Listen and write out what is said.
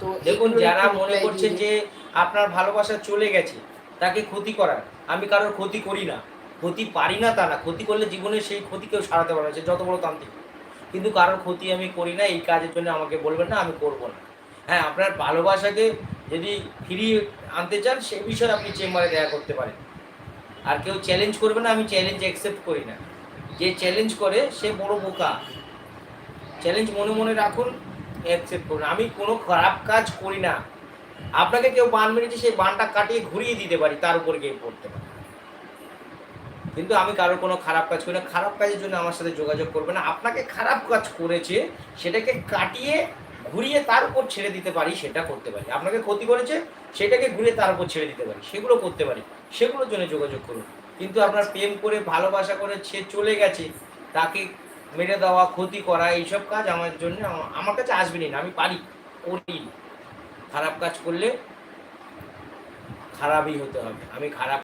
তো দেখুন, এগুলোর যারা একটু মনে রিপ্লাই করছে দিয়ে দিন। যে আপনার ভালোবাসা চলে গেছে তাকে ক্ষতি করার, আমি কারোর ক্ষতি করি না, ক্ষতি পারি না তা না, ক্ষতি করলে জীবনে সেই ক্ষতি কেউ সারাতে পারবে না, সে যত বড় তান্ত্রিক। কিন্তু কারোর ক্ষতি আমি করি না, এই কাজের জন্য আমাকে বলবেন না, আমি করব না। হ্যাঁ, আপনার ভালোবাসাকে যদি ফিরিয়ে আনতে চান সে বিষয়ে আপনি চেম্বারে দেখা করতে পারেন। আর কেউ চ্যালেঞ্জ করবে না, আমি চ্যালেঞ্জ অ্যাকসেপ্ট করি না। যে চ্যালেঞ্জ করে সে বড় বোকা। চ্যালেঞ্জ মনে মনে রাখুন, অ্যাকসেপ্ট করুন। আমি কোনো খারাপ কাজ করি না। আপনাকে কেউ বান মেরেছে, সেই বানটা কাটিয়ে ঘুরিয়ে দিতে পারি, তার উপর গিয়ে পড়তে পারি। কিন্তু আমি কারোর কোনো খারাপ কাজ করি না। খারাপ কাজের জন্য আমার সাথে যোগাযোগ করবে না। আপনাকে খারাপ কাজ করেছে সেটাকে কাটিয়ে ঘুরিয়ে তার উপর ছেড়ে দিতে পারি, সেটা করতে পারি। আপনাকে ক্ষতি করেছে সেটাকে ঘুরিয়ে তার উপর ছেড়ে দিতে পারি, সেগুলো করতে পারি। সেগুলোর জন্য যোগাযোগ করুন। কিন্তু আপনার আচ্ছা, প্রেম করে ভালোবাসা করে সে চলে গেছে, তাকে মেরে দেওয়া, ক্ষতি করা, এইসব কাজ আমার জন্য আমার কাছে আসবেনই না। আমি পারি, করি। খারাপ কাজ করলে খারাপই হতে হবে। আমি খারাপ